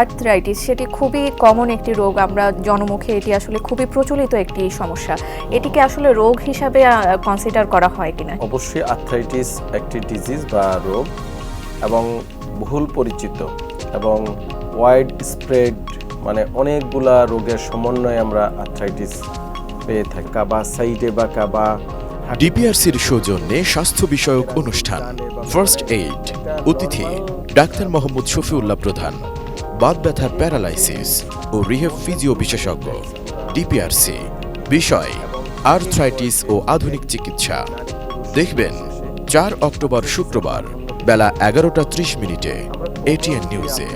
Arthritis সেটি খুবই common একটি রোগ, আমরা জনমুখে এটি আসলে খুবই প্রচলিত একটি সমস্যা। এটিকে আসলে রোগ হিসাবে কনসিডার করা হয় কিনা? অবশ্যই আর্থ্রাইটিস একটি ডিজিজ বা রোগ এবং বহুল পরিচিত এবং ওয়াইড স্প্রেড, মানে অনেকগুলা রোগের সমন্বয়ে আমরা আর্থ্রাইটিস পেয়ে থাকি। কাবা সাইডে বা কাবা ডিপিআরসির সৌজন্যে স্বাস্থ্য বিষয়ক অনুষ্ঠান ফার্স্ট এইড। অতিথি ডাক্তার মোহাম্মদ শফিউল্লাহ প্রধান, বাত ব্যথার প্যারালাইসিস ও রিহেব ফিজিও বিশেষজ্ঞ। ডিপিআরসি বিষয় আর্থ্রাইটিস ও আধুনিক চিকিৎসা। দেখবেন 4 অক্টোবর শুক্রবার বেলা 11টা 30 মিনিটে এটিএন নিউজে।